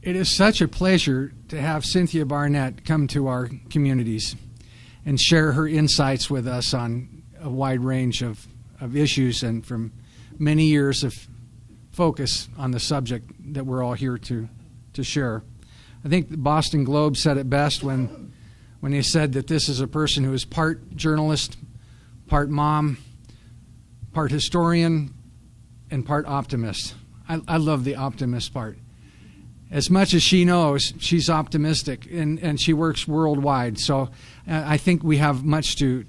It is such a pleasure to have Cynthia Barnett come to our communities and share her insights with us on a wide range of issues and from many years of focus on the subject that we're all here to share. I think the Boston Globe said it best when they said that this is a person who is part journalist, part mom, part historian, and part optimist. I love the optimist part. As much as she knows, she's optimistic, and she works worldwide. So I think we have much to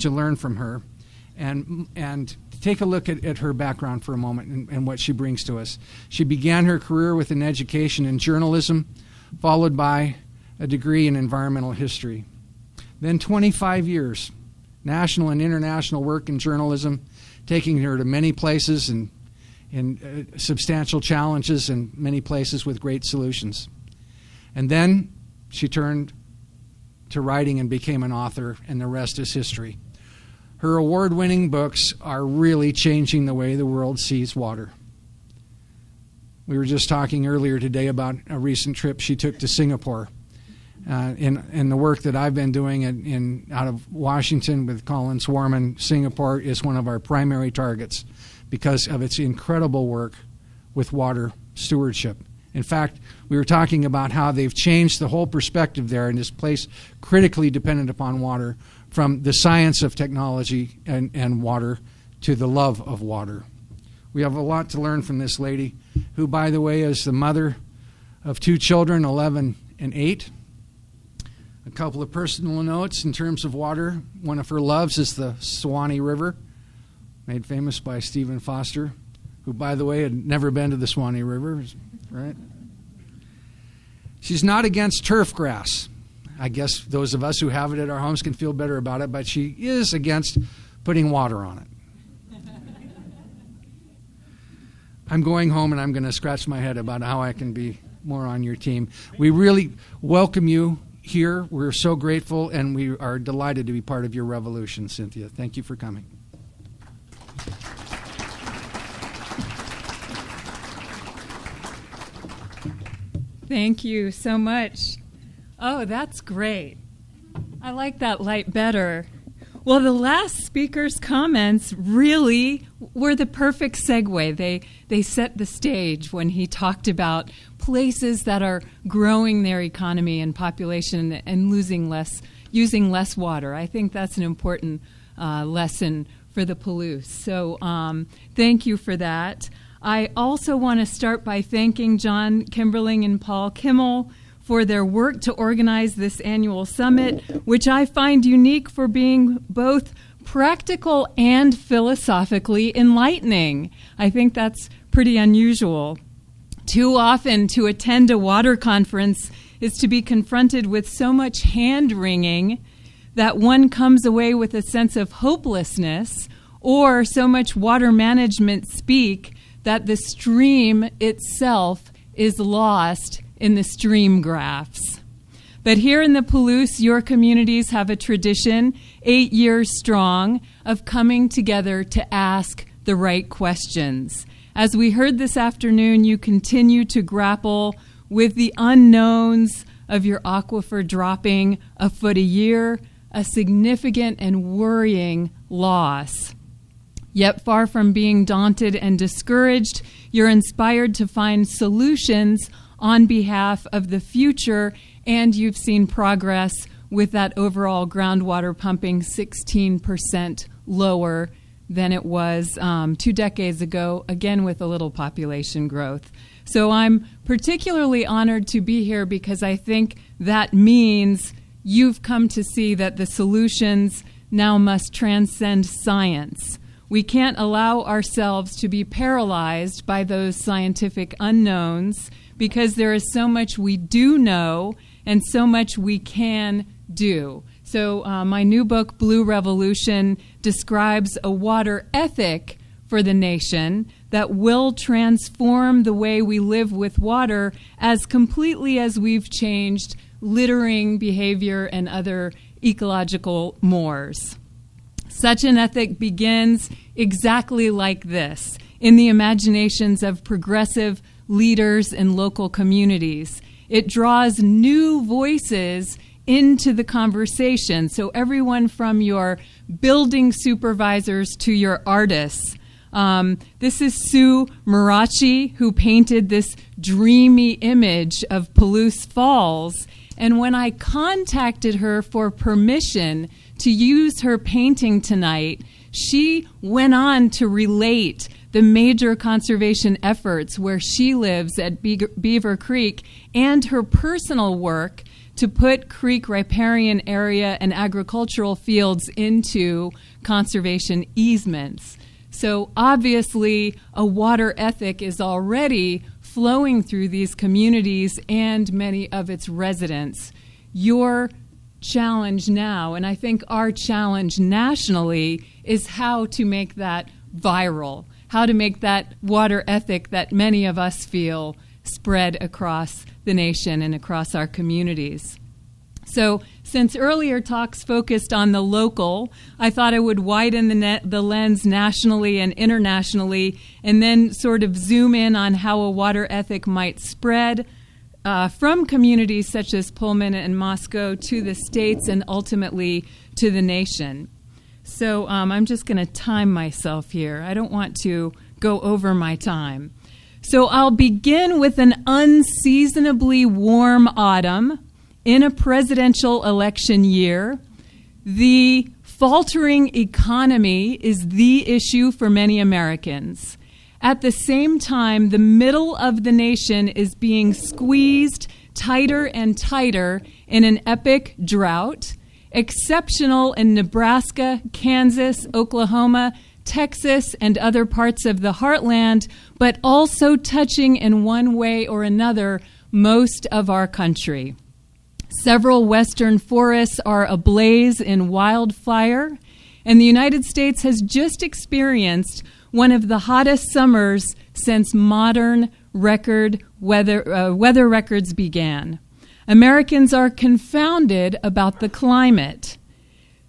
learn from her. And take a look at her background for a moment and what she brings to us. She began her career with an education in journalism, followed by a degree in environmental history. Then 25 years, national and international work in journalism, taking her to many places and in substantial challenges and many places with great solutions. And then she turned to writing and became an author, and the rest is history. Her award-winning books are really changing the way the world sees water. We were just talking earlier today about a recent trip she took to Singapore. In the work that I've been doing out of Washington with Colin Swarman, Singapore is one of our primary targets because of its incredible work with water stewardship. In fact, we were talking about how they've changed the whole perspective there in this place critically dependent upon water, from the science of technology and water to the love of water. We have a lot to learn from this lady, who, by the way, is the mother of 2 children, 11 and 8. A couple of personal notes in terms of water. One of her loves is the Suwannee River, made famous by Stephen Foster, who, by the way, had never been to the Suwannee River, right? She's not against turf grass. I guess those of us who have it at our homes can feel better about it, but she is against putting water on it. I'm going home and I'm going to scratch my head about how I can be more on your team. We really welcome you here. We're so grateful, and we are delighted to be part of your revolution, Cynthia. Thank you for coming. Thank you so much. Oh, that's great. I like that light better. Well, the last speaker's comments really were the perfect segue. They set the stage when he talked about places that are growing their economy and population and using less water. I think that's an important lesson for the Palouse. So thank you for that. I also want to start by thanking John Kimberling and Paul Kimmel for their work to organize this annual summit, which I find unique for being both practical and philosophically enlightening. I think that's pretty unusual. Too often, to attend a water conference is to be confronted with so much hand-wringing that one comes away with a sense of hopelessness, or so much water management speak that the stream itself is lost in the stream graphs. But here in the Palouse, your communities have a tradition, 8 years strong, of coming together to ask the right questions. As we heard this afternoon, you continue to grapple with the unknowns of your aquifer dropping a foot a year, a significant and worrying loss. Yet far from being daunted and discouraged, you're inspired to find solutions on behalf of the future, and you've seen progress with that overall groundwater pumping 16% lower than it was 2 decades ago, again with a little population growth. So I'm particularly honored to be here because I think that means you've come to see that the solutions now must transcend science. We can't allow ourselves to be paralyzed by those scientific unknowns because there is so much we do know and so much we can do. So my new book, Blue Revolution, describes a water ethic for the nation that will transform the way we live with water as completely as we've changed littering behavior and other ecological mores. Such an ethic begins exactly like this, in the imaginations of progressive leaders and local communities. It draws new voices into the conversation. So everyone from your building supervisors to your artists. This is Sue Marachi, who painted this dreamy image of Palouse Falls. And when I contacted her for permission to use her painting tonight, she went on to relate the major conservation efforts where she lives at Beaver Creek and her personal work to put creek riparian area and agricultural fields into conservation easements. So obviously a water ethic is already flowing through these communities and many of its residents. Your challenge now, and I think our challenge nationally, is how to make that viral, how to make that water ethic that many of us feel spread across the nation and across our communities. So since earlier talks focused on the local, I thought I would widen the lens nationally and internationally, and then sort of zoom in on how a water ethic might spread from communities such as Pullman and Moscow to the states and ultimately to the nation. So I'm just going to time myself here. I don't want to go over my time. So I'll begin with an unseasonably warm autumn in a presidential election year. The faltering economy is the issue for many Americans. At the same time, the middle of the nation is being squeezed tighter and tighter in an epic drought, exceptional in Nebraska, Kansas, Oklahoma, Texas, and other parts of the heartland, but also touching in one way or another most of our country. Several western forests are ablaze in wildfire, and the United States has just experienced one of the hottest summers since modern weather records began. Americans are confounded about the climate.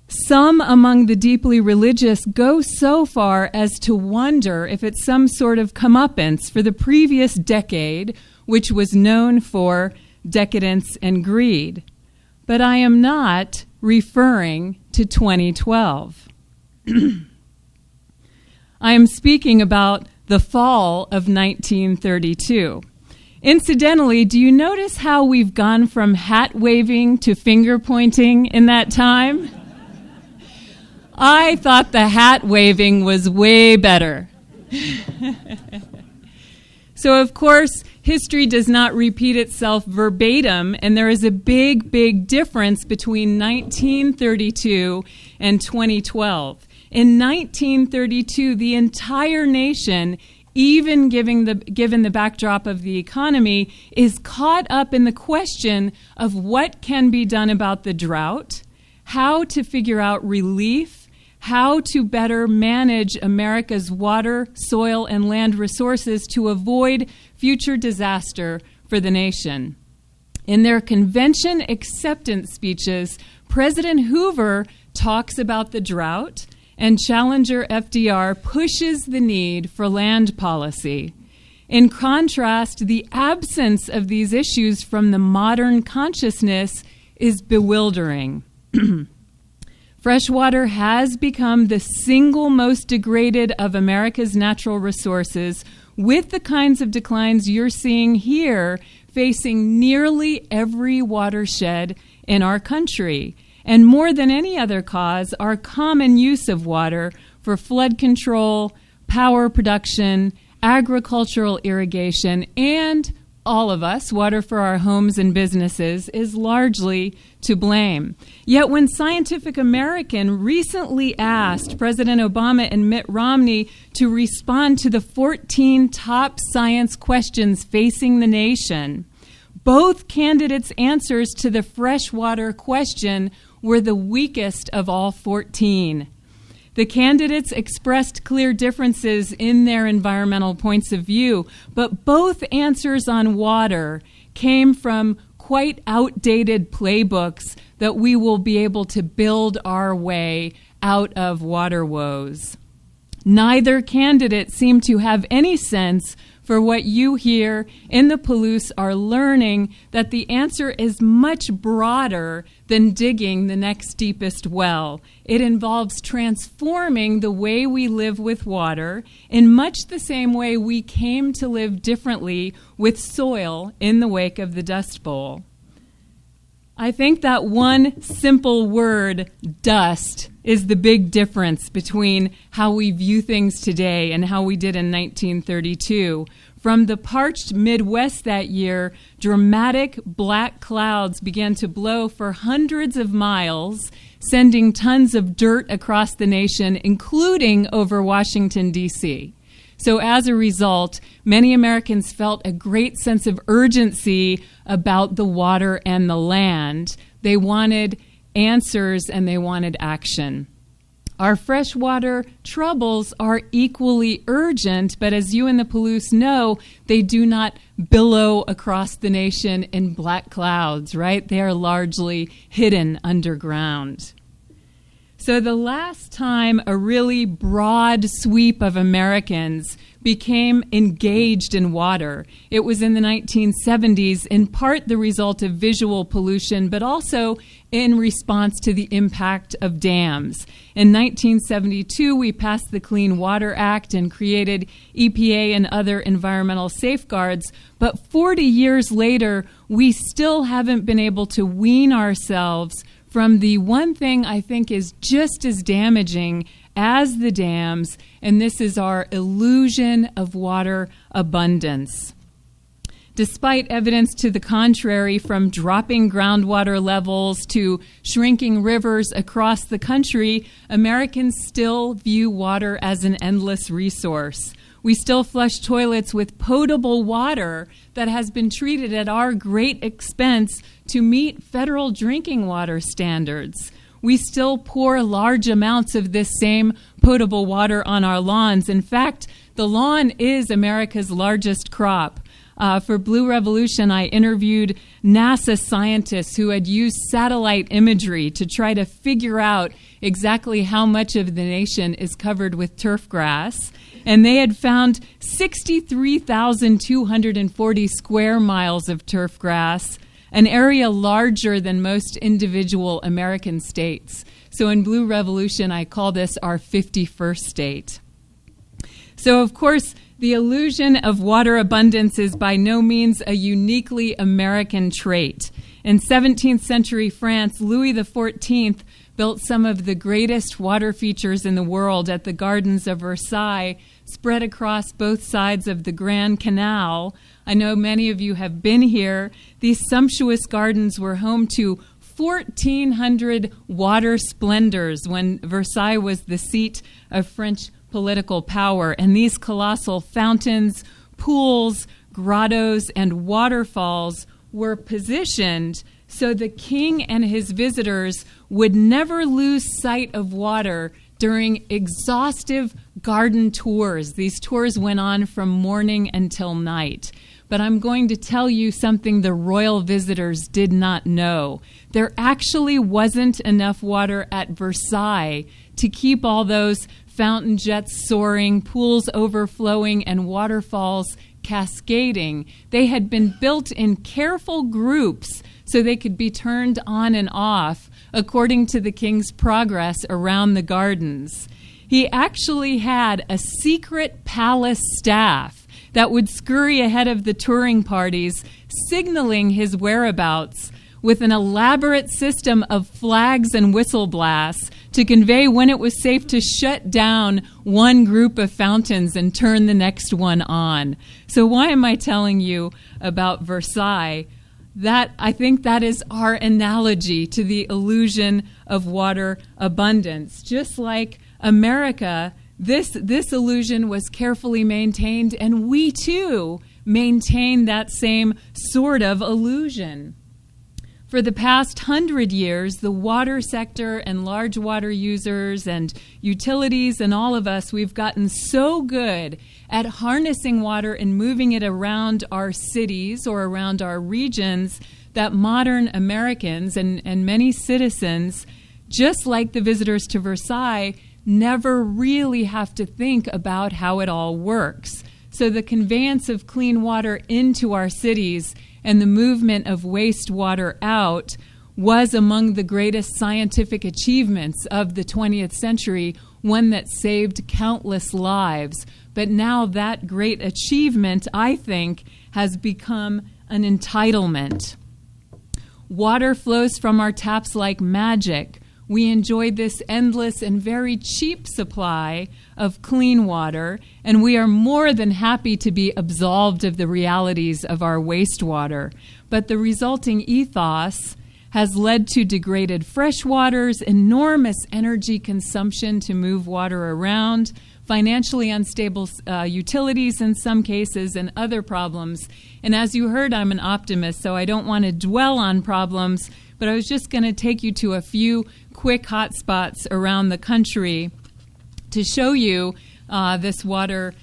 Some among the deeply religious go so far as to wonder if it's some sort of comeuppance for the previous decade, which was known for decadence and greed. But I am not referring to 2012. I am speaking about the fall of 1932. Incidentally, do you notice how we've gone from hat waving to finger pointing in that time? I thought the hat waving was way better. So, of course, history does not repeat itself verbatim, and there is a big, big difference between 1932 and 2012. In 1932, the entire nation, even given the backdrop of the economy, is caught up in the question of what can be done about the drought, how to figure out relief, how to better manage America's water, soil, and land resources to avoid future disaster for the nation. In their convention acceptance speeches, President Hoover talks about the drought, and Challenger FDR pushes the need for land policy. In contrast, the absence of these issues from the modern consciousness is bewildering. Freshwater has become the single most degraded of America's natural resources, with the kinds of declines you're seeing here facing nearly every watershed in our country. And more than any other cause, our common use of water for flood control, power production, agricultural irrigation, and all of us, water for our homes and businesses, is largely to blame. Yet when Scientific American recently asked President Obama and Mitt Romney to respond to the 14 top science questions facing the nation, both candidates' answers to the freshwater question were the weakest of all 14. The candidates expressed clear differences in their environmental points of view, but both answers on water came from quite outdated playbooks that we will be able to build our way out of water woes. Neither candidate seemed to have any sense for what you here in the Palouse are learning, that the answer is much broader than digging the next deepest well. It involves transforming the way we live with water in much the same way we came to live differently with soil in the wake of the Dust Bowl. I think that one simple word, dust, is the big difference between how we view things today and how we did in 1932. From the parched Midwest that year, dramatic black clouds began to blow for hundreds of miles, sending tons of dirt across the nation, including over Washington, D.C. So as a result, many Americans felt a great sense of urgency about the water and the land. They wanted answers and they wanted action. Our freshwater troubles are equally urgent, but as you in the Palouse know, they do not billow across the nation in black clouds, right? They are largely hidden underground. So the last time a really broad sweep of Americans became engaged in water, it was in the 1970s, in part the result of visual pollution, but also in response to the impact of dams. In 1972, we passed the Clean Water Act and created EPA and other environmental safeguards, but 40 years later, we still haven't been able to wean ourselves from the one thing I think is just as damaging as the dams, and this is our illusion of water abundance. Despite evidence to the contrary, from dropping groundwater levels to shrinking rivers across the country, Americans still view water as an endless resource. We still flush toilets with potable water that has been treated at our great expense to meet federal drinking water standards. We still pour large amounts of this same potable water on our lawns. In fact, the lawn is America's largest crop. For Blue Revolution, I interviewed NASA scientists who had used satellite imagery to try to figure out exactly how much of the nation is covered with turf grass. And they had found 63,240 square miles of turf grass, an area larger than most individual American states. So in Blue Revolution, I call this our 51st state. So, of course, the illusion of water abundance is by no means a uniquely American trait. In 17th century France, Louis XIV built some of the greatest water features in the world at the Gardens of Versailles, spread across both sides of the Grand Canal. I know many of you have been here. These sumptuous gardens were home to 1,400 water splendors when Versailles was the seat of French political power. And these colossal fountains, pools, grottos, and waterfalls were positioned so the king and his visitors would never lose sight of water during exhaustive garden tours. These tours went on from morning until night. But I'm going to tell you something the royal visitors did not know. There actually wasn't enough water at Versailles to keep all those fountain jets soaring, pools overflowing, and waterfalls cascading. They had been built in careful groups so they could be turned on and off according to the king's progress around the gardens. He actually had a secret palace staff that would scurry ahead of the touring parties, signaling his whereabouts with an elaborate system of flags and whistle blasts to convey when it was safe to shut down one group of fountains and turn the next one on. So why am I telling you about Versailles? I think that is our analogy to the illusion of water abundance. Just like America, this illusion was carefully maintained, and we too maintain that same sort of illusion. For the past 100 years, the water sector and large water users and utilities and all of us, we've gotten so good at harnessing water and moving it around our cities or around our regions that modern Americans and many citizens, just like the visitors to Versailles, never really have to think about how it all works. So the conveyance of clean water into our cities and the movement of wastewater out was among the greatest scientific achievements of the 20th century, one that saved countless lives. But now that great achievement, I think, has become an entitlement. Water flows from our taps like magic. We enjoy this endless and very cheap supply of clean water, and we are more than happy to be absolved of the realities of our wastewater. But the resulting ethos has led to degraded freshwaters, enormous energy consumption to move water around, financially unstable utilities in some cases, and other problems. And as you heard, I'm an optimist, so I don't want to dwell on problems, but I was just going to take you to a few quick hot spots around the country to show you this water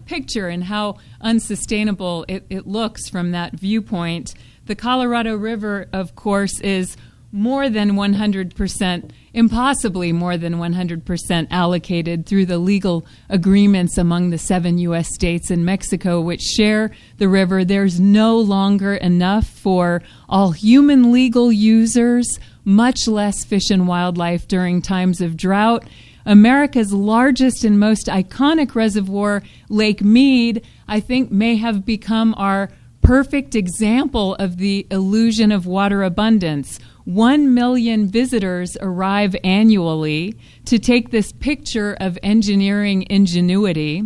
picture and how unsustainable it looks from that viewpoint. The Colorado River, of course, is more than 100%, impossibly more than 100% allocated through the legal agreements among the 7 U.S. states and Mexico which share the river. There's no longer enough for all human legal users, much less fish and wildlife during times of drought. America's largest and most iconic reservoir, Lake Mead, I think may have become our perfect example of the illusion of water abundance. 1 million visitors arrive annually to take this picture of engineering ingenuity.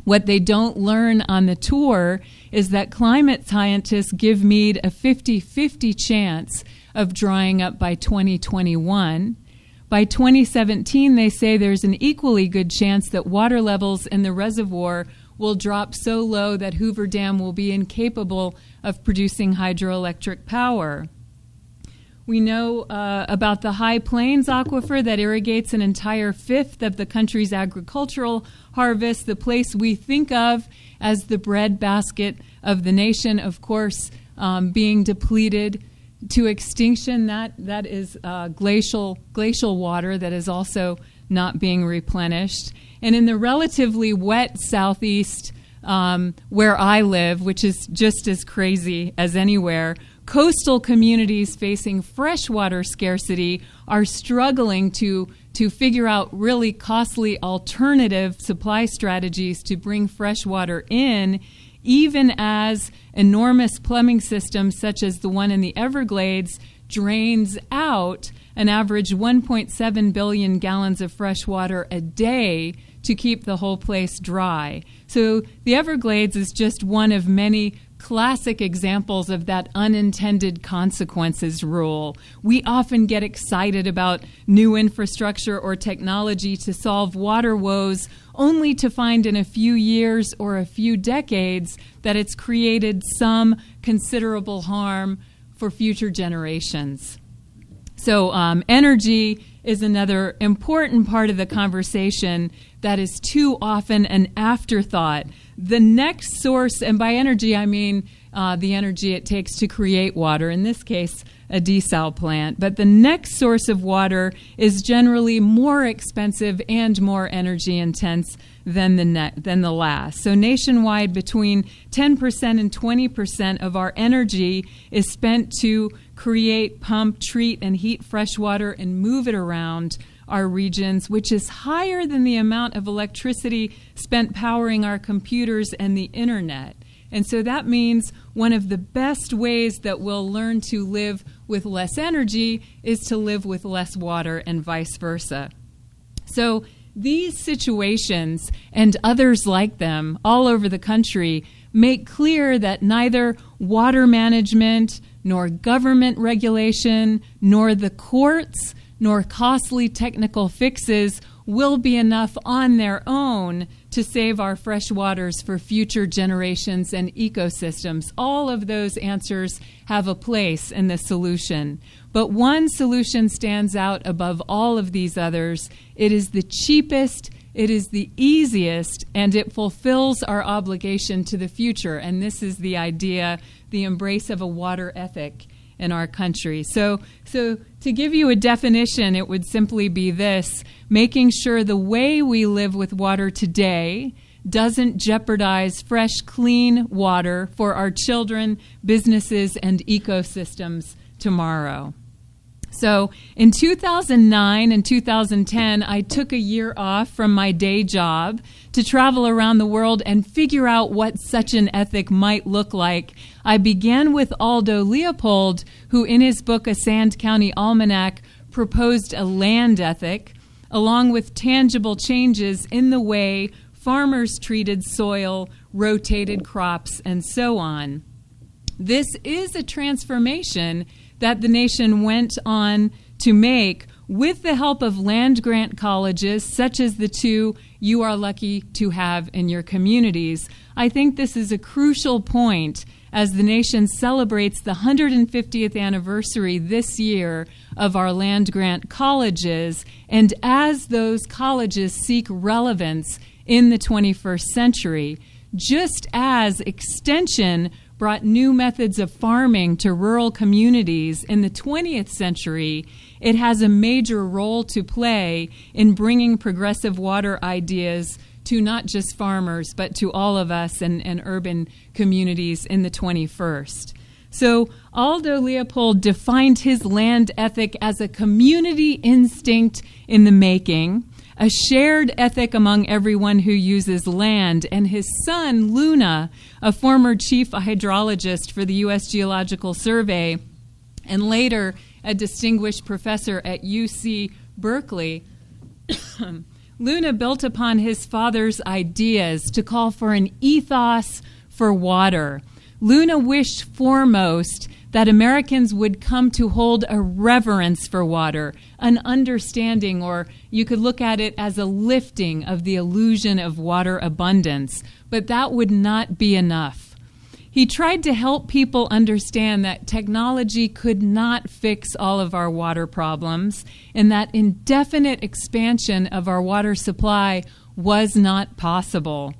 What they don't learn on the tour is that climate scientists give Mead a 50-50 chance of drying up by 2021. By 2017, they say there's an equally good chance that water levels in the reservoir will drop so low that Hoover Dam will be incapable of producing hydroelectric power. We know about the High Plains Aquifer that irrigates an entire fifth of the country's agricultural harvest, the place we think of as the breadbasket of the nation, of course, being depleted to extinction. That is glacial water that is also not being replenished. And in the relatively wet southeast where I live, which is just as crazy as anywhere, coastal communities facing freshwater scarcity are struggling to figure out really costly alternative supply strategies to bring fresh water in, even as enormous plumbing systems such as the one in the Everglades drains out an average 1.7 billion gallons of fresh water a day to keep the whole place dry. So the Everglades is just one of many classic examples of that unintended consequences rule. We often get excited about new infrastructure or technology to solve water woes, only to find in a few years or a few decades that it's created some considerable harm for future generations. So energy is another important part of the conversation that is too often an afterthought. The next source, and by energy I mean the energy it takes to create water, in this case a desal plant, but the next source of water is generally more expensive and more energy intense than the last. So nationwide, between 10% and 20% of our energy is spent to create, pump, treat, and heat fresh water and move it around our regions, which is higher than the amount of electricity spent powering our computers and the internet. And so that means one of the best ways that we'll learn to live with less energy is to live with less water, and vice versa. So these situations and others like them all over the country make clear that neither water management, nor government regulation, nor the courts, nor costly technical fixes will be enough on their own to save our fresh waters for future generations and ecosystems. All of those answers have a place in the solution. But one solution stands out above all of these others. It is the cheapest, it is the easiest, and it fulfills our obligation to the future. And this is the idea, the embrace of a water ethic in our country. So to give you a definition, it would simply be this: making sure the way we live with water today doesn't jeopardize fresh, clean water for our children, businesses, and ecosystems tomorrow. So in 2009 and 2010, I took a year off from my day job to travel around the world and figure out what such an ethic might look like. I began with Aldo Leopold, who in his book, A Sand County Almanac, proposed a land ethic, along with tangible changes in the way farmers treated soil, rotated crops, and so on. This is a transformation that the nation went on to make with the help of land-grant colleges, such as the two you are lucky to have in your communities. I think this is a crucial point as the nation celebrates the 150th anniversary this year of our land-grant colleges, and as those colleges seek relevance in the 21st century, just as extension brought new methods of farming to rural communities in the 20th century, it has a major role to play in bringing progressive water ideas to not just farmers, but to all of us and urban communities in the 21st. So Aldo Leopold defined his land ethic as a community instinct in the making, a shared ethic among everyone who uses land, and his son, Luna, a former chief hydrologist for the U.S. Geological Survey, and later a distinguished professor at UC Berkeley, Luna built upon his father's ideas to call for an ethos for water. Luna wished foremost that Americans would come to hold a reverence for water, an understanding, or you could look at it as a lifting of the illusion of water abundance. But that would not be enough. He tried to help people understand that technology could not fix all of our water problems, and that indefinite expansion of our water supply was not possible.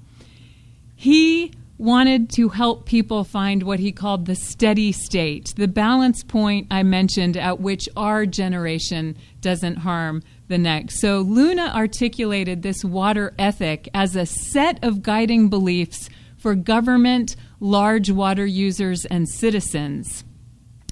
He wanted to help people find what he called the steady state, the balance point I mentioned at which our generation doesn't harm the next. So Luna articulated this water ethic as a set of guiding beliefs for government, large water users, and citizens.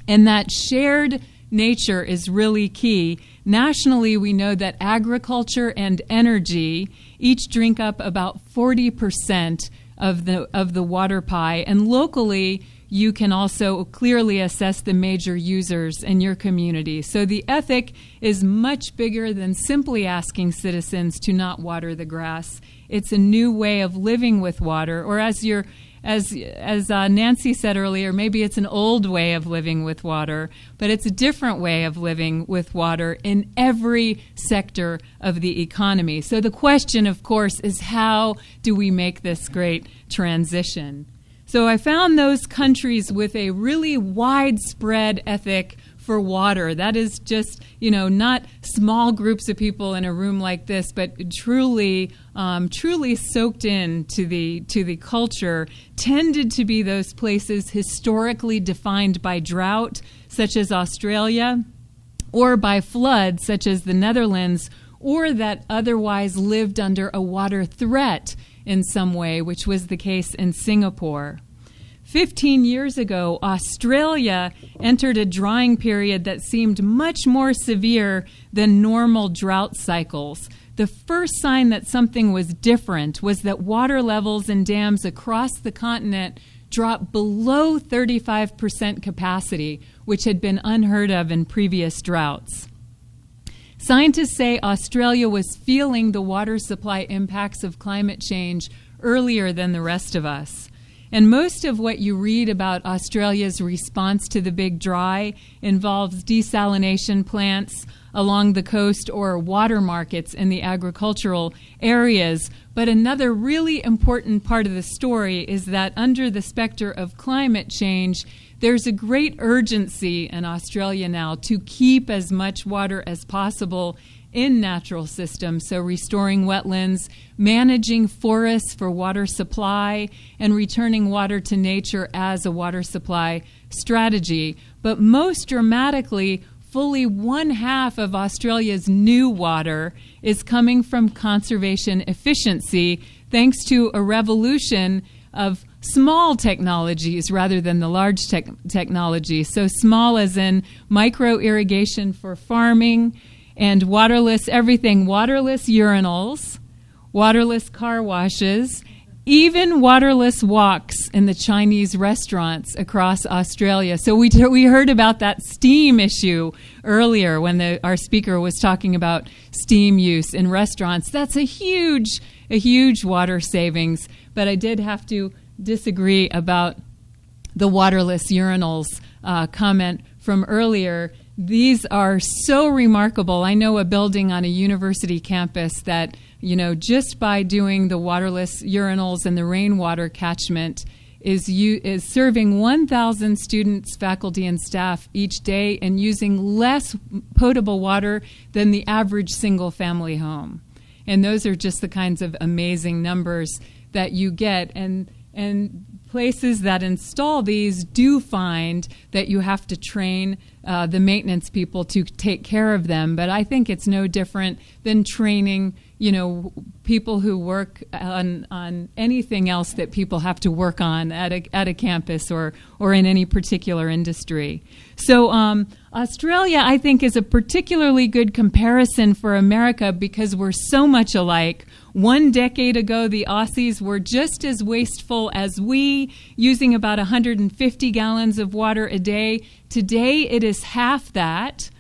And that shared nature is really key. Nationally, we know that agriculture and energy each drink up about 40% of the water pie, and locally you can also clearly assess the major users in your community. So the ethic is much bigger than simply asking citizens to not water the grass. It's a new way of living with water, or as Nancy said earlier, maybe it's an old way of living with water, but it's a different way of living with water in every sector of the economy. So the question, of course, is how do we make this great transition? So I found those countries with a really widespread ethic for water. That is just, not small groups of people in a room like this, but truly soaked into the culture, tended to be those places historically defined by drought, such as Australia, or by flood, such as the Netherlands, or that otherwise lived under a water threat in some way, which was the case in Singapore. 15 years ago, Australia entered a drying period that seemed much more severe than normal drought cycles. The first sign that something was different was that water levels in dams across the continent dropped below 35% capacity, which had been unheard of in previous droughts. Scientists say Australia was feeling the water supply impacts of climate change earlier than the rest of us. And most of what you read about Australia's response to the big dry involves desalination plants along the coast or water markets in the agricultural areas. But another really important part of the story is that under the specter of climate change, there's a great urgency in Australia now to keep as much water as possible in natural systems, so restoring wetlands, managing forests for water supply, and returning water to nature as a water supply strategy. But most dramatically, fully 1/2 of Australia's new water is coming from conservation efficiency thanks to a revolution of small technologies rather than the large technology. So small as in micro irrigation for farming and waterless everything, waterless urinals, waterless car washes, even waterless walks in the Chinese restaurants across Australia. So we heard about that steam issue earlier when our speaker was talking about steam use in restaurants. That's a huge water savings. But I did have to disagree about the waterless urinals comment from earlier. These are so remarkable. I know a building on a university campus that, just by doing the waterless urinals and the rainwater catchment is serving 1,000 students, faculty, and staff each day and using less potable water than the average single-family home. And those are just the kinds of amazing numbers that you get. And places that install these do find that you have to train the maintenance people to take care of them. But I think it's no different than training, people who work on anything else that people have to work on at a campus or in any particular industry. So Australia, I think, is a particularly good comparison for America because we're so much alike. 1 decade ago, the Aussies were just as wasteful as we, using about 150 gallons of water a day. Today, it is half that.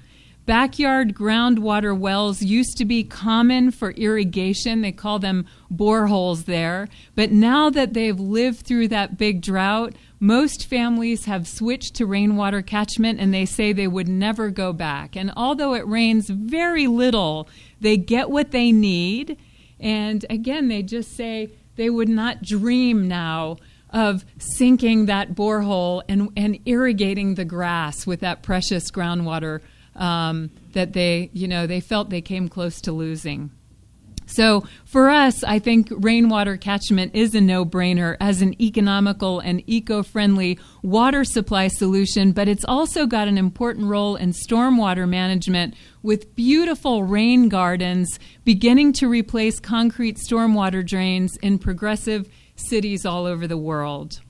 Backyard groundwater wells used to be common for irrigation. They call them boreholes there. But now that they've lived through that big drought, most families have switched to rainwater catchment, and they say they would never go back. And although it rains very little, they get what they need. And again, they just say they would not dream now of sinking that borehole and irrigating the grass with that precious groundwater that they felt they came close to losing. So for us, I think rainwater catchment is a no-brainer as an economical and eco-friendly water supply solution, but it's also got an important role in stormwater management with beautiful rain gardens beginning to replace concrete stormwater drains in progressive cities all over the world.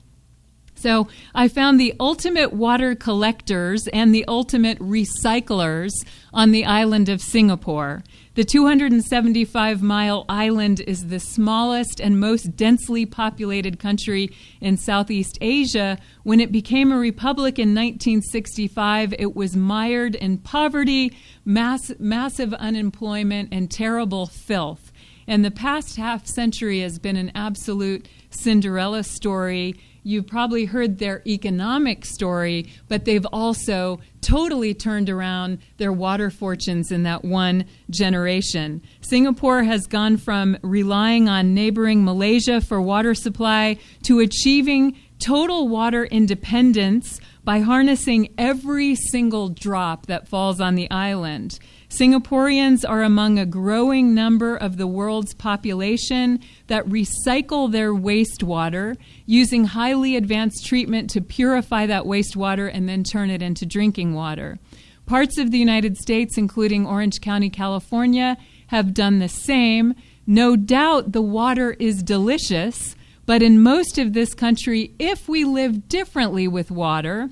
So I found the ultimate water collectors and the ultimate recyclers on the island of Singapore. The 275-mile island is the smallest and most densely populated country in Southeast Asia. When it became a republic in 1965, it was mired in poverty, massive unemployment, and terrible filth. And the past half century has been an absolute Cinderella story. You've probably heard their economic story, but they've also totally turned around their water fortunes in that one generation. Singapore has gone from relying on neighboring Malaysia for water supply to achieving total water independence by harnessing every single drop that falls on the island. Singaporeans are among a growing number of the world's population that recycle their wastewater using highly advanced treatment to purify that wastewater and then turn it into drinking water. Parts of the United States, including Orange County, California, have done the same. No doubt the water is delicious, but in most of this country, if we lived differently with water,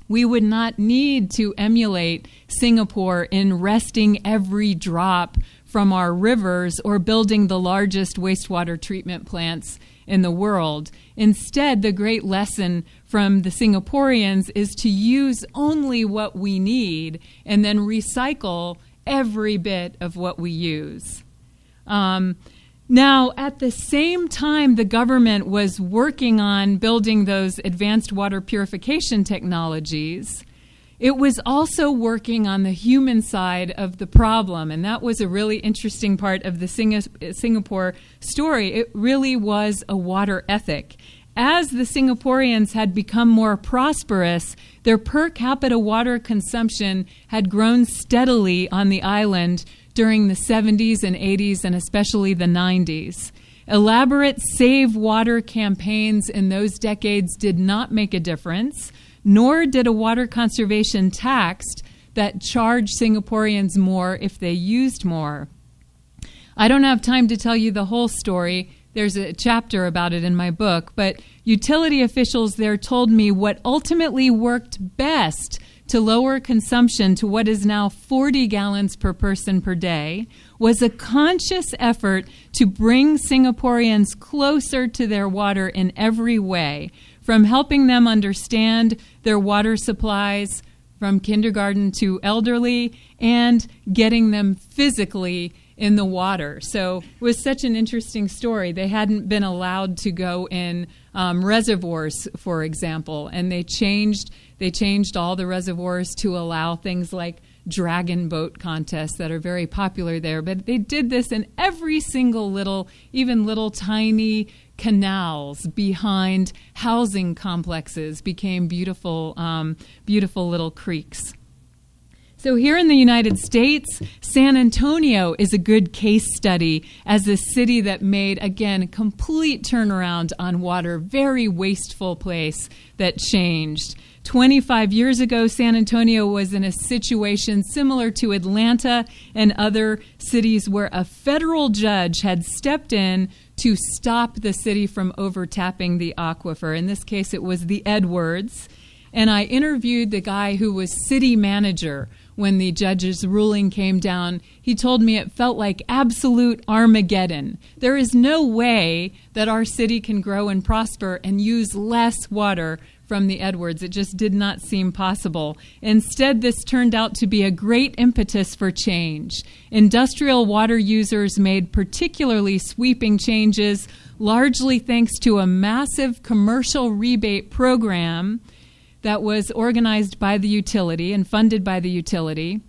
we would not need to emulate Singapore in wresting every drop from our rivers or building the largest wastewater treatment plants in the world. Instead, the great lesson from the Singaporeans is to use only what we need and then recycle every bit of what we use. Now, at the same time the government was working on building those advanced water purification technologies, it was also working on the human side of the problem, and that was a really interesting part of the Singapore story. It really was a water ethic. As the Singaporeans had become more prosperous, their per capita water consumption had grown steadily on the island during the 70s and 80s and especially the 90s. Elaborate save water campaigns in those decades did not make a difference, nor did a water conservation tax that charged Singaporeans more if they used more. I don't have time to tell you the whole story. there's a chapter about it in my book, but utility officials there told me what ultimately worked best to lower consumption to what is now 40 gallons per person per day was a conscious effort to bring Singaporeans closer to their water in every way, from helping them understand their water supplies from kindergarten to elderly and getting them physically in the water. So it was such an interesting story. They hadn't been allowed to go in reservoirs, for example, and they changed all the reservoirs to allow things like dragon boat contests that are very popular there. But they did this in every single little tiny canals behind housing complexes became beautiful little creeks. So here in the United States, San Antonio is a good case study as a city that made, again, a complete turnaround on water, very wasteful place that changed. 25 years ago, San Antonio was in a situation similar to Atlanta and other cities where a federal judge had stepped in to stop the city from overtapping the aquifer. In this case, it was the Edwards. And I interviewed the guy who was city manager when the judge's ruling came down. He told me it felt like absolute Armageddon. There is no way that our city can grow and prosper and use less water from the Edwards. It just did not seem possible. Instead, this turned out to be a great impetus for change. Industrial water users made particularly sweeping changes, largely thanks to a massive commercial rebate program that was organized by the utility and funded by the utility.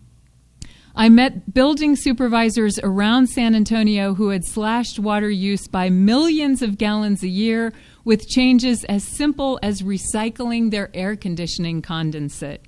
I met building supervisors around San Antonio who had slashed water use by millions of gallons a year with changes as simple as recycling their air conditioning condensate.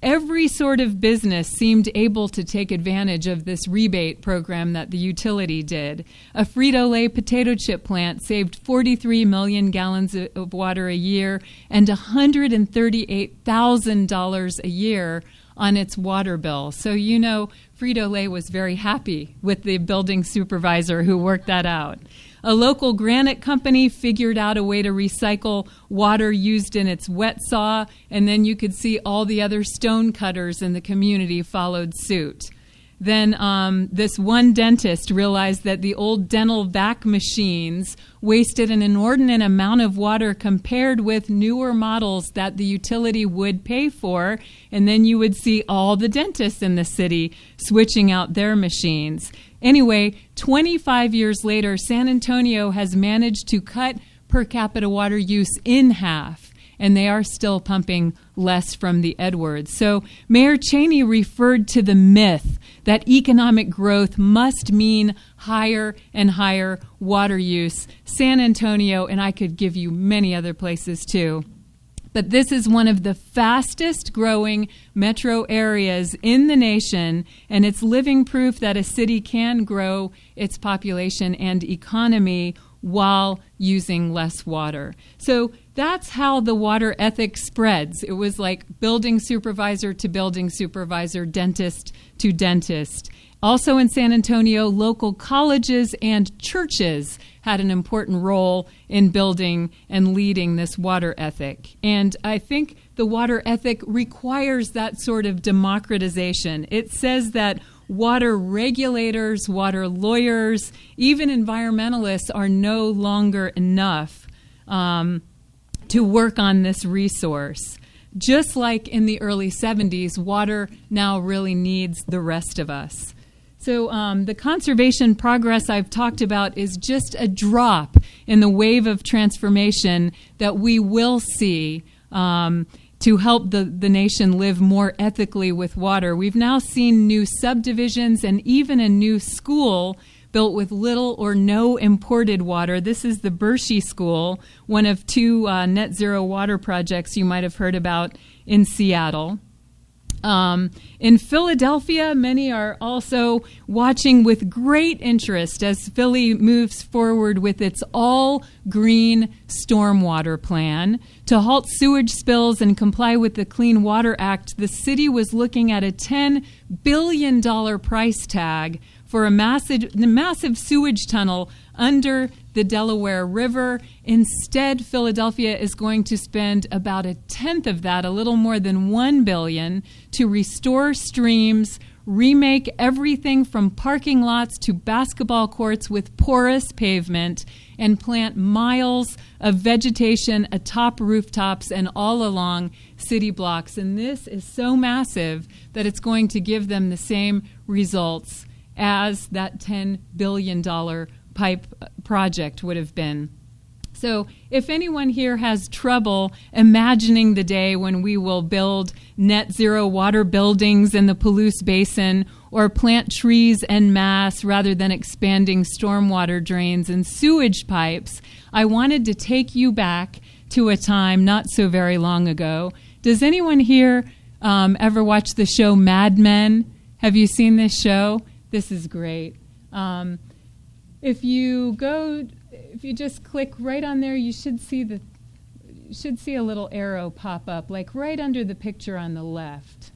Every sort of business seemed able to take advantage of this rebate program that the utility did. A Frito-Lay potato chip plant saved 43 million gallons of water a year and $138,000 a year on its water bill. So you know Frito-Lay was very happy with the building supervisor who worked that out. A local granite company figured out a way to recycle water used in its wet saw, and then you could see all the other stone cutters in the community followed suit. Then this one dentist realized that the old dental vac machines wasted an inordinate amount of water compared with newer models that the utility would pay for, and then you would see all the dentists in the city switching out their machines. Anyway, 25 years later, San Antonio has managed to cut per capita water use in half, and they are still pumping less from the Edwards. So Mayor Cheney referred to the myth that economic growth must mean higher and higher water use. San Antonio, and I could give you many other places too, but this is one of the fastest growing metro areas in the nation, and it's living proof that a city can grow its population and economy while using less water. So that's how the water ethic spreads. It was like building supervisor to building supervisor, dentist to dentist. Also in San Antonio, local colleges and churches had an important role in building and leading this water ethic. And I think the water ethic requires that sort of democratization. It says that water regulators, water lawyers, even environmentalists are no longer enough to work on this resource. Just like in the early 70s, water now really needs the rest of us. So the conservation progress I've talked about is just a drop in the wave of transformation that we will see to help the nation live more ethically with water. We've now seen new subdivisions and even a new school built with little or no imported water. This is the Bershey School, one of two net zero water projects you might have heard about in Seattle. In Philadelphia, many are also watching with great interest as Philly moves forward with its all-green stormwater plan. To halt sewage spills and comply with the Clean Water Act, the city was looking at a $10 billion price tag for a massive sewage tunnel under the Delaware River. Instead, Philadelphia is going to spend about a tenth of that, a little more than $1 billion, to restore streams, remake everything from parking lots to basketball courts with porous pavement, and plant miles of vegetation atop rooftops and all along city blocks. And this is so massive that it's going to give them the same results as that $10 billion pipe project would have been. So if anyone here has trouble imagining the day when we will build net zero water buildings in the Palouse Basin or plant trees en masse rather than expanding stormwater drains and sewage pipes, I wanted to take you back to a time not so very long ago. Does anyone here ever watch the show Mad Men? Have you seen this show? This is great. If you just click right on there, you should see a little arrow pop up, like right under the picture on the left.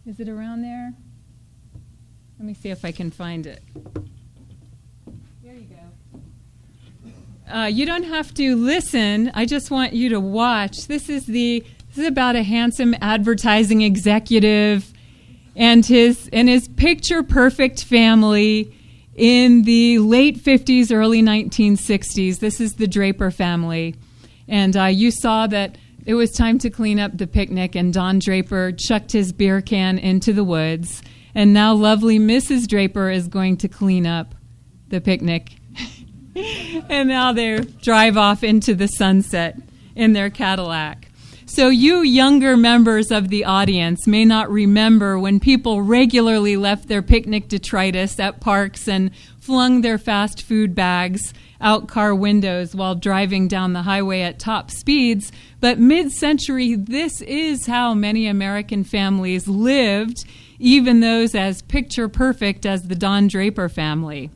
Is it around there? Let me see if I can find it. There you go. You don't have to listen. I just want you to watch. This is about a handsome advertising executive and his picture perfect family in the late 50s, early 1960s. This is the Draper family. And you saw that it was time to clean up the picnic, and Don Draper chucked his beer can into the woods. And now lovely Mrs. Draper is going to clean up the picnic. And now they drive off into the sunset in their Cadillac. So you younger members of the audience may not remember when people regularly left their picnic detritus at parks and flung their fast food bags out car windows while driving down the highway at top speeds. But mid-century, this is how many American families lived, even those as picture perfect as the Don Draper family.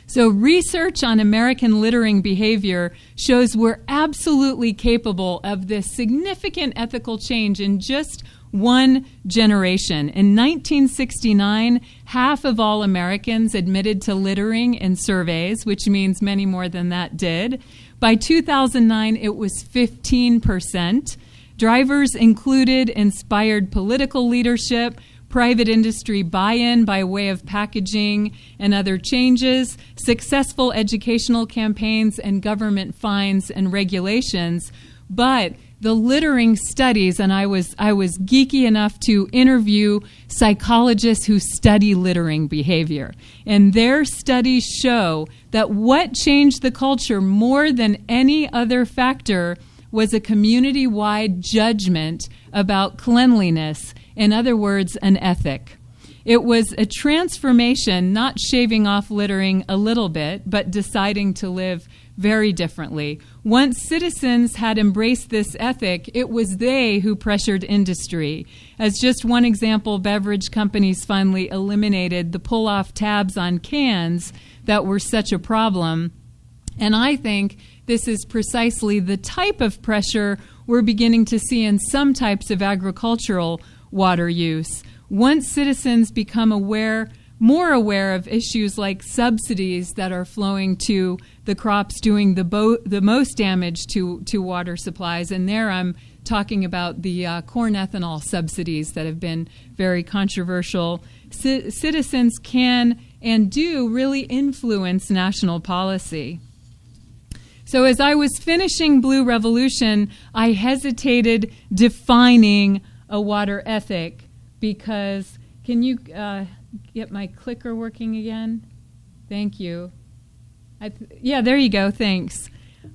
So research on American littering behavior shows we're absolutely capable of this significant ethical change in just one generation. In 1969, half of all Americans admitted to littering in surveys, which means many more than that did. By 2009, it was 15%. Drivers included inspired political leadership, private industry buy-in by way of packaging and other changes, successful educational campaigns, and government fines and regulations. But the littering studies, and I was geeky enough to interview psychologists who study littering behavior, and their studies show that what changed the culture more than any other factor was a community-wide judgment about cleanliness. In other words, an ethic. It was a transformation, not shaving off littering a little bit, but deciding to live very differently. Once citizens had embraced this ethic, it was they who pressured industry. As just one example, beverage companies finally eliminated the pull-off tabs on cans that were such a problem. And I think this is precisely the type of pressure we're beginning to see in some types of agricultural water use. Once citizens become more aware of issues like subsidies that are flowing to the crops doing the most damage to water supplies, and there I'm talking about the corn ethanol subsidies that have been very controversial, citizens can and do really influence national policy. So as I was finishing Blue Revolution, I hesitated defining a water ethic because, can you get my clicker working again? Thank you. Yeah, there you go, thanks.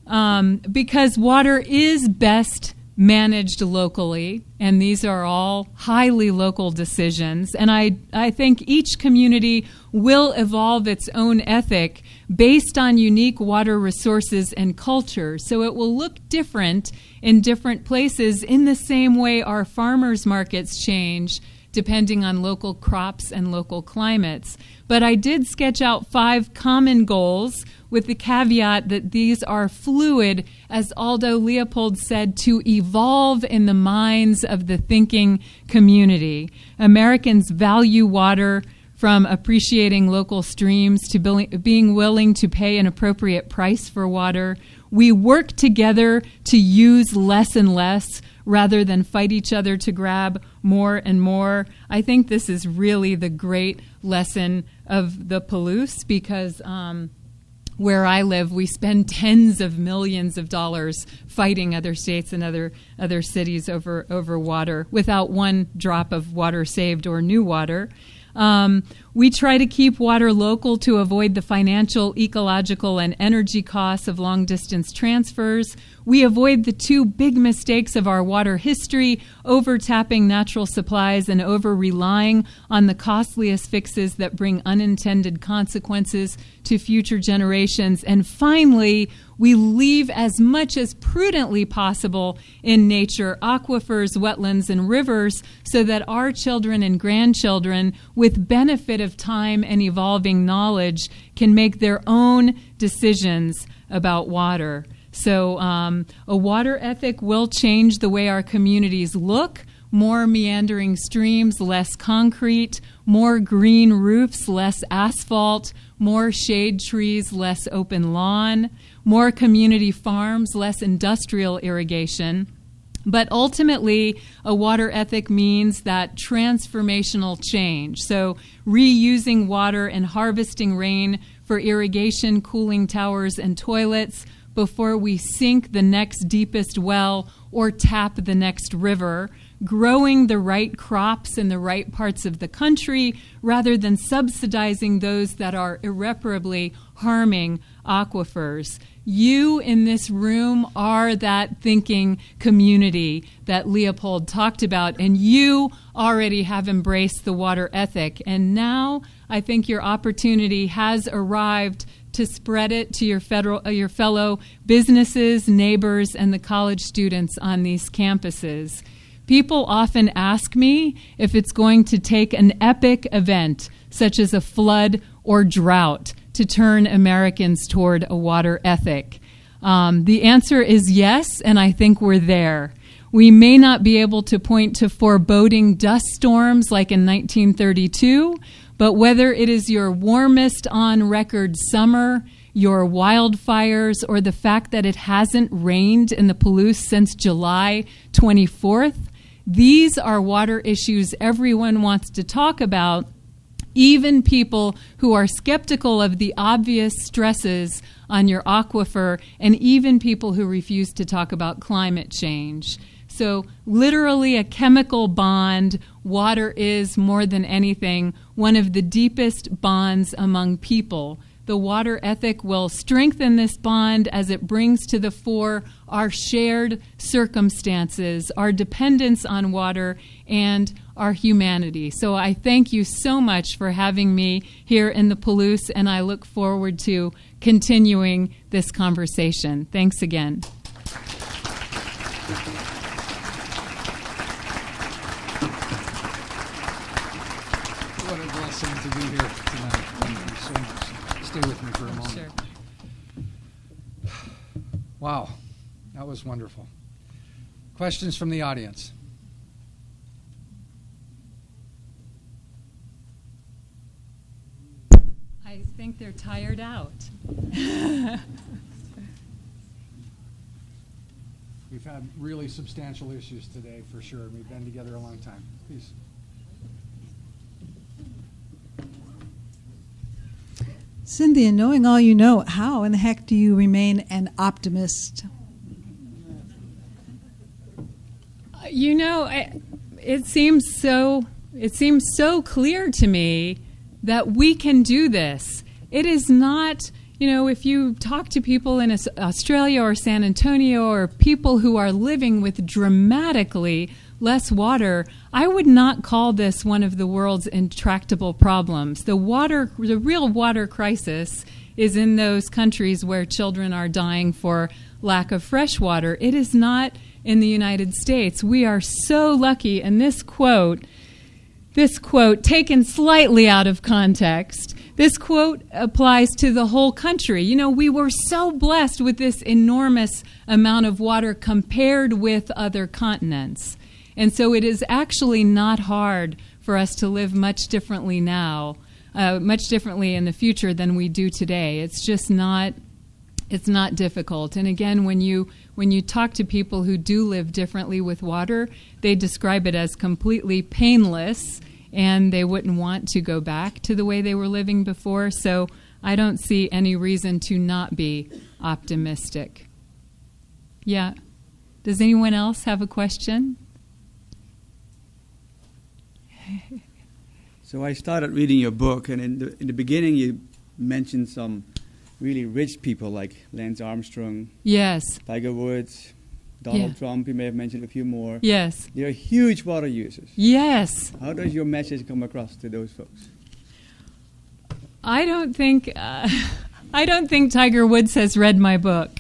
Because water is best managed locally, and these are all highly local decisions. And I think each community will evolve its own ethic based on unique water resources and culture. So it will look different in different places in the same way our farmers' markets change depending on local crops and local climates. But I did sketch out 5 common goals with the caveat that these are fluid, as Aldo Leopold said, to evolve in the minds of the thinking community. Americans value water from appreciating local streams to being willing to pay an appropriate price for water. We work together to use less and less rather than fight each other to grab more and more. I think this is really the great lesson of the Palouse, because where I live, we spend tens of millions of dollars fighting other states and other cities over water without one drop of water saved or new water. We try to keep water local to avoid the financial, ecological, and energy costs of long-distance transfers. We avoid the two big mistakes of our water history, over-tapping natural supplies and over-relying on the costliest fixes that bring unintended consequences to future generations. And finally, we leave as much as prudently possible in nature, aquifers, wetlands, and rivers, so that our children and grandchildren, with benefit of time and evolving knowledge, can make their own decisions about water. So a water ethic will change the way our communities look. More meandering streams, less concrete, more green roofs, less asphalt, more shade trees, less open lawn, more community farms, less industrial irrigation. But ultimately, a water ethic means that transformational change. So reusing water and harvesting rain for irrigation, cooling towers, and toilets before we sink the next deepest well or tap the next river, growing the right crops in the right parts of the country rather than subsidizing those that are irreparably harming aquifers. You in this room are that thinking community that Leopold talked about, and you already have embraced the water ethic. And now I think your opportunity has arrived to spread it to your fellow businesses, neighbors, and the college students on these campuses. People often ask me if it's going to take an epic event, such as a flood or drought, to turn Americans toward a water ethic. The answer is yes, and I think we're there. We may not be able to point to foreboding dust storms like in 1932, but whether it is your warmest on-record summer, your wildfires, or the fact that it hasn't rained in the Palouse since July 24th, these are water issues everyone wants to talk about, even people who are skeptical of the obvious stresses on your aquifer, and even people who refuse to talk about climate change. So literally a chemical bond, water is, more than anything, one of the deepest bonds among people. The water ethic will strengthen this bond as it brings to the fore our shared circumstances, our dependence on water, and our humanity. So I thank you so much for having me here in the Palouse, and I look forward to continuing this conversation. Thanks again. What a blessing to be here tonight. Thank you so much. Stay with me for a moment. Sure. Wow, that was wonderful. Questions from the audience? I think they're tired out. We've had really substantial issues today, for sure. We've been together a long time. Please. Cynthia, knowing all you know, how in the heck do you remain an optimist? You know, it seems so clear to me that we can do this. It is not, you know, if you talk to people in Australia or San Antonio, or people who are living with dramatically less water, I would not call this one of the world's intractable problems. The real water crisis is in those countries where children are dying for lack of fresh water. It is not in the United States. We are so lucky, and this quote taken slightly out of context, this quote applies to the whole country. You know, we were so blessed with this enormous amount of water compared with other continents. And so it is actually not hard for us to live much differently now. much differently in the future than we do today. It's just not. It's not difficult. And again, when you talk to people who do live differently with water, they describe it as completely painless, and they wouldn't want to go back to the way they were living before. So I don't see any reason to not be optimistic. Yeah. Does anyone else have a question? So I started reading your book, and in the beginning you mentioned some really rich people like Lance Armstrong, yes, Tiger Woods, Donald Trump. You may have mentioned a few more. Yes, they are huge water users. Yes. How does your message come across to those folks? I don't think Tiger Woods has read my book.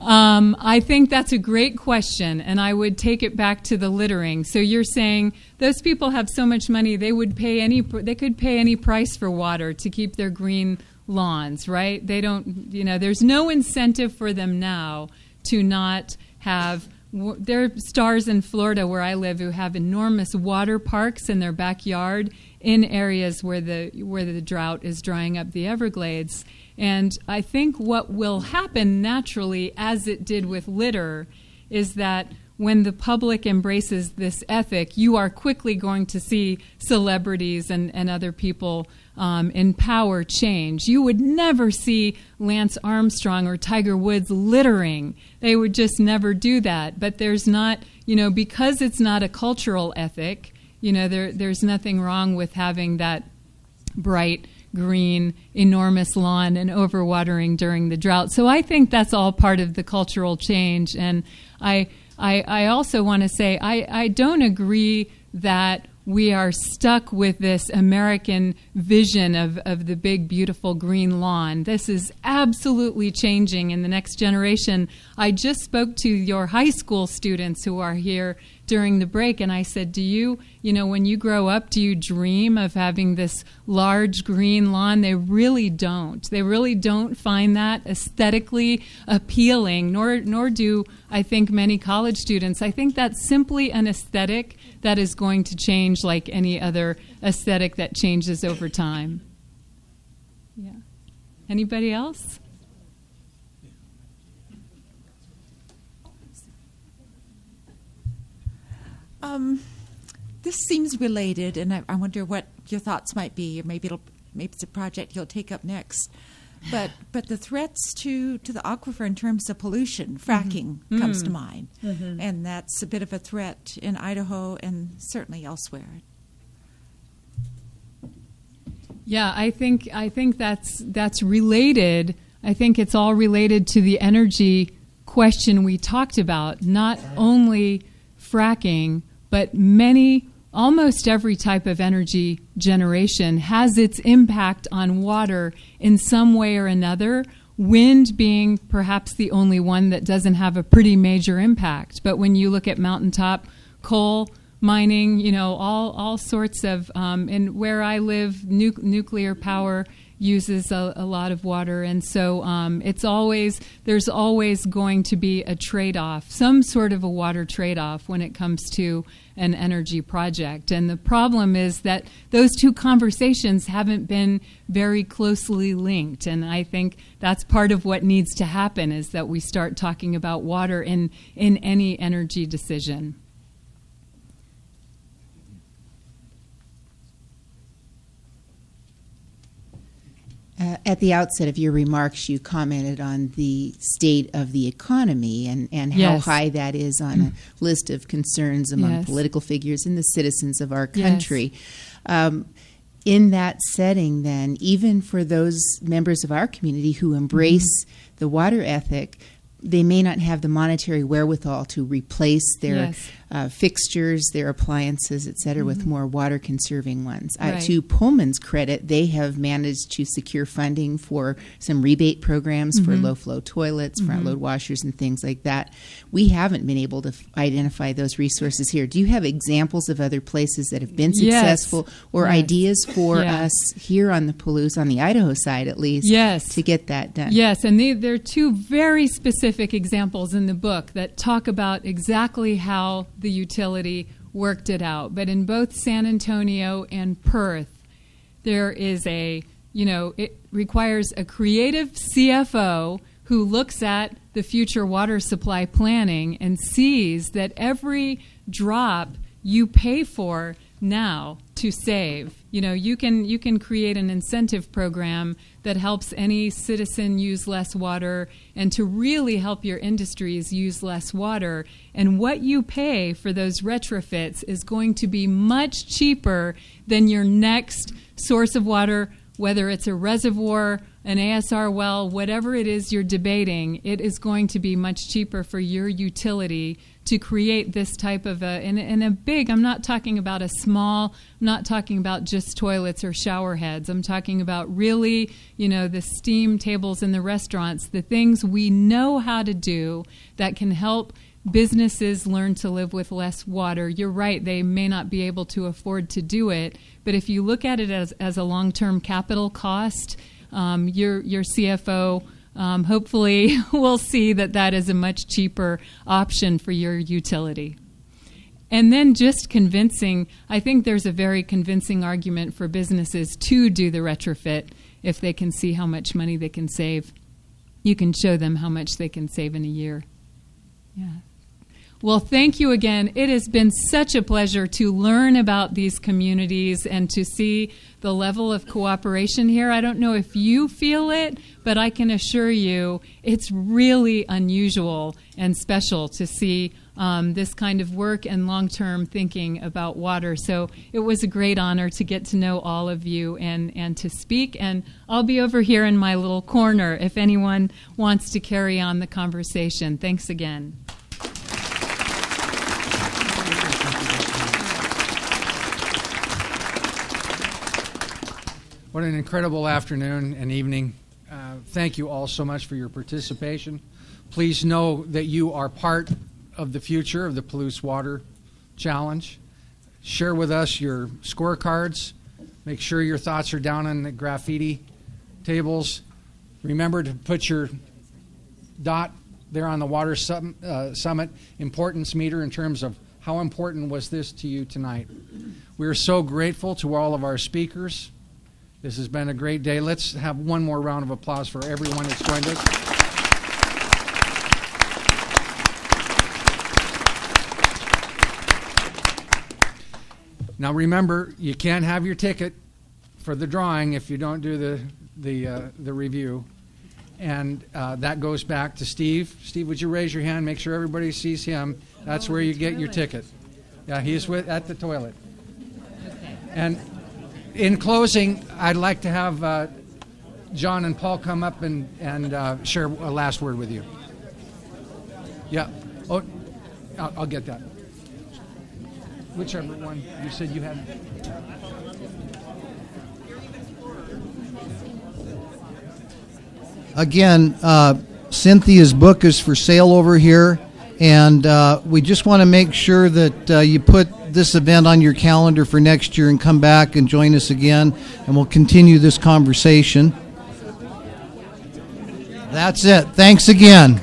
I think that's a great question, and I would take it back to the littering. So you're saying those people have so much money they could pay any price for water to keep their green lawns, right? They don't, there's no incentive for them now to not have. There are stars in Florida where I live who have enormous water parks in their backyard in areas where the drought is drying up the Everglades. And I think what will happen naturally, as it did with litter, is that when the public embraces this ethic, you are quickly going to see celebrities and other people in power change. You would never see Lance Armstrong or Tiger Woods littering. They would just never do that. But there's not, because it's not a cultural ethic, there's nothing wrong with having that bright, green, enormous lawn and overwatering during the drought. So I think that's all part of the cultural change. And I also want to say I don't agree that we are stuck with this American vision of the big, beautiful green lawn. This is absolutely changing in the next generation. I just spoke to your high school students who are here during the break, and I said, when you grow up, do you dream of having this large green lawn? They really don't. They really don't find that aesthetically appealing, nor do I think many college students. I think that's simply an aesthetic that is going to change like any other aesthetic that changes over time. Yeah. Anybody else? This seems related, and I wonder what your thoughts might be, or maybe it's a project you'll take up next. But the threats to the aquifer in terms of pollution, fracking comes to mind, and that's a bit of a threat in Idaho and certainly elsewhere. Yeah, I think that's related. I think it's all related to the energy question we talked about. Not only fracking, but almost every type of energy generation has its impact on water in some way or another, wind being perhaps the only one that doesn't have a pretty major impact. But when you look at mountaintop coal mining, all sorts of, and where I live, nuclear power uses a lot of water, and so there's always going to be a trade-off, some sort of a water trade-off when it comes to an energy project. And the problem is that those two conversations haven't been very closely linked, and I think that's part of what needs to happen, is that we start talking about water in any energy decision. At the outset of your remarks, you commented on the state of the economy and how high that is on a list of concerns among political figures and the citizens of our country. In that setting, then, even for those members of our community who embrace the water ethic, they may not have the monetary wherewithal to replace their fixtures, their appliances, et cetera, with more water-conserving ones. Right. To Pullman's credit, they have managed to secure funding for some rebate programs for low-flow toilets, front-load washers, and things like that. We haven't been able to identify those resources here. Do you have examples of other places that have been successful, or ideas for us here on the Palouse, on the Idaho side at least, to get that done? Yes, and there are two very specific examples in the book that talk about exactly how the utility worked it out. But in both San Antonio and Perth, there is it requires a creative CFO who looks at the future water supply planning and sees that every drop you pay for now to save. You can create an incentive program that helps any citizen use less water and to really help your industries use less water. And what you pay for those retrofits is going to be much cheaper than your next source of water, whether it's a reservoir, an ASR well, whatever it is you're debating. It is going to be much cheaper for your utility to create this type of I'm not talking about a small, I'm not talking about just toilets or shower heads. I'm talking about really, the steam tables in the restaurants, the things we know how to do that can help businesses learn to live with less water. You're right, they may not be able to afford to do it, but if you look at it as a long-term capital cost, your CFO hopefully will see that is a much cheaper option for your utility. And then just convincing, I think there's a very convincing argument for businesses to do the retrofit if they can see how much money they can save. You can show them how much they can save in a year. Yeah. Well, thank you again. It has been such a pleasure to learn about these communities and to see the level of cooperation here. I don't know if you feel it, but I can assure you it's really unusual and special to see this kind of work and long-term thinking about water. So it was a great honor to get to know all of you and to speak. And I'll be over here in my little corner if anyone wants to carry on the conversation. Thanks again. What an incredible afternoon and evening. Thank you all so much for your participation. Please know that you are part of the future of the Palouse Water Challenge. Share with us your scorecards. Make sure your thoughts are down on the graffiti tables. Remember to put your dot there on the Water Summit importance meter in terms of how important was this to you tonight. We are so grateful to all of our speakers. This has been a great day. Let's have one more round of applause for everyone that's joined us. Now remember, you can't have your ticket for the drawing if you don't do the review. And that goes back to Steve. Steve, would you raise your hand? Make sure everybody sees him. That's where you get your ticket. Yeah, he's at the toilet. Okay. And in closing, I'd like to have John and Paul come up and share a last word with you. Yeah. Oh, I'll get that. Whichever one you said you had. Again, Cynthia's book is for sale over here, and we just want to make sure that you put this event on your calendar for next year and come back and join us again, and we'll continue this conversation. That's it. Thanks again.